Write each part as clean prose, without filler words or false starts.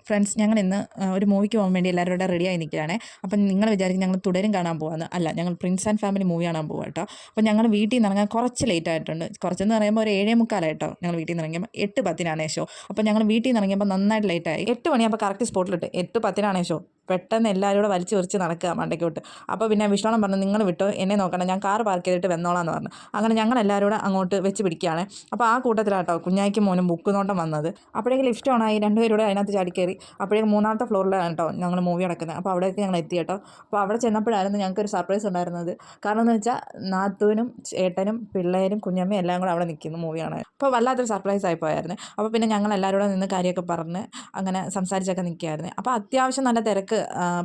Friends, ഞങ്ങൾ ഇന്ന് ഒരു മൂവിക്ക് പോകാൻ വേണ്ടി എല്ലാവരും കൂടെ റെഡിയായി നിൽക്കുകയാണ്. അപ്പം നിങ്ങൾ വിചാരിക്കും ഞങ്ങൾ തുടരും കാണാൻ പോകാമെന്ന്. അല്ല, ഞങ്ങൾ പ്രിൻസ് ആൻഡ് ഫാമിലി മൂവി കാണാൻ പോകാം കേട്ടോ. അപ്പോൾ ഞങ്ങൾ വീട്ടിൽ നിന്ന് ഇറങ്ങാൻ കുറച്ച് ലേറ്റ് ആയിട്ടുണ്ട്. കുറച്ചെന്ന് പറയുമ്പോൾ ഒരു 7:45 കേട്ടോ. ഞങ്ങൾ വീട്ടിൽ നിന്ന് ഇറങ്ങിയപ്പോൾ 8:10 ഷോ. അപ്പോൾ ഞങ്ങൾ വീട്ടിൽ നിന്ന് ഇറങ്ങിയപ്പോൾ നന്നായിട്ട് ലേറ്റായി. 8 മണിയാകുമ്പോൾ കറക്റ്റ് സ്പോട്ടിലിട്ട് 8:10 ഷോ. പെട്ടെന്ന് എല്ലാവരും കൂടെ വലിച്ചു വിറിച്ച് നടക്കുക മണ്ടയ്ക്കോട്ട്. അപ്പോൾ പിന്നെ വിഷ്ണോണം പറഞ്ഞു, നിങ്ങൾ വിട്ടോ, എന്നെ നോക്കണം, ഞാൻ കാർ പാർക്ക് ചെയ്തിട്ട് വന്നോളാന്ന് പറഞ്ഞു. അങ്ങനെ ഞങ്ങൾ എല്ലാവരും കൂടെ അങ്ങോട്ട് വെച്ച് പിടിക്കുകയാണ്. അപ്പോൾ ആ കൂട്ടത്തിലാട്ടോ കുഞ്ഞായ്ക്കും മോനും ബുക്ക് നോട്ടം വന്നത്. അപ്പോഴേക്കും ലിഫ്റ്റ് ഓണായി, രണ്ടുപേരും അതിനകത്ത് ചാടി കയറി. അപ്പോഴേക്കും 3ാമത്തെ ഫ്ലോറിലാണ് കേട്ടോ ഞങ്ങൾ മൂവി നടക്കുന്നത്. അപ്പോൾ അവിടേക്ക് ഞങ്ങൾ എത്തി കേട്ടോ. അപ്പോൾ അവിടെ ചെന്നപ്പോഴായിരുന്നു ഞങ്ങൾക്കൊരു സർപ്രൈസ് ഉണ്ടായിരുന്നത്. കാരണം എന്ന് വെച്ചാൽ നാത്തൂനും ചേട്ടനും പിള്ളേരും കുഞ്ഞമ്മയും എല്ലാം കൂടെ അവിടെ നിൽക്കുന്നു മൂവി കാണാൻ. അപ്പോൾ വല്ലാത്തൊരു സർപ്രൈസ് ആയിപ്പോയായിരുന്നു. അപ്പോൾ പിന്നെ ഞങ്ങൾ എല്ലാവരും കൂടെ നിന്ന് കാര്യമൊക്കെ പറഞ്ഞ് അങ്ങനെ സംസാരിച്ചൊക്കെ നിൽക്കുകയായിരുന്നു. അപ്പോൾ അത്യാവശ്യം നല്ല തിരക്ക്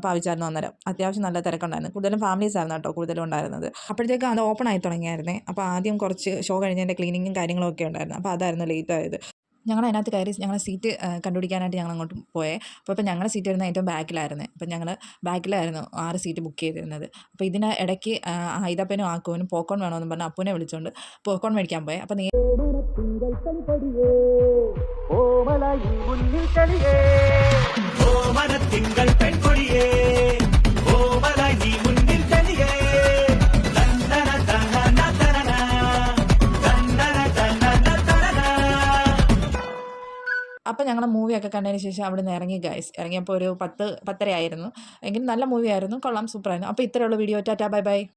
പാവിച്ചായിരുന്നു അന്നേരം. അത്യാവശ്യം നല്ല തിരക്കുണ്ടായിരുന്നു. കൂടുതലും ഫാമിലീസ് ആയിരുന്നു കേട്ടോ കൂടുതലും ഉണ്ടായിരുന്നത്. അപ്പോഴത്തേക്കും അത് ഓപ്പൺ ആയി തുടങ്ങിയായിരുന്നേ. അപ്പോൾ ആദ്യം കുറച്ച് ഷോ കഴിഞ്ഞതിൻ്റെ ക്ലീനിങ്ങും കാര്യങ്ങളും ഒക്കെ ഉണ്ടായിരുന്നു. അപ്പോൾ അതായിരുന്നു ലേറ്റ് ആയത്. ഞങ്ങൾ അതിനകത്ത് കയറി ഞങ്ങളുടെ സീറ്റ് കണ്ടുപിടിക്കാനായിട്ട് ഞങ്ങൾ അങ്ങോട്ട് പോയേ. അപ്പോൾ ഞങ്ങളുടെ സീറ്റ് വരുന്നത് ഏറ്റവും ബാക്കിലായിരുന്നു. അപ്പോൾ ഞങ്ങൾ ബാക്കിലായിരുന്നു 6 സീറ്റ് ബുക്ക് ചെയ്തിരുന്നത്. അപ്പോൾ ഇതിന് ഇടയ്ക്ക് ഇതപ്പനും ആക്കുവിനും പോക്കോൺ വേണമെന്ന് പറഞ്ഞ് അപ്പൂനെ വിളിച്ചുകൊണ്ട് പോക്കോൺ മേടിക്കാൻ പോയെ. അപ്പോൾ അപ്പോൾ ഞങ്ങൾ മൂവിയൊക്കെ കണ്ടതിന് ശേഷം അവിടെ നിന്ന് ഇറങ്ങി ഗൈസ്. ഇറങ്ങിയപ്പോൾ ഒരു 10-10:30 ആയിരുന്നു. എങ്കിലും നല്ല മൂവി ആയിരുന്നു, കൊള്ളാം, സൂപ്പറായിരുന്നു. അപ്പോൾ ഇത്രയുള്ള വീഡിയോ. Tata, bye bye.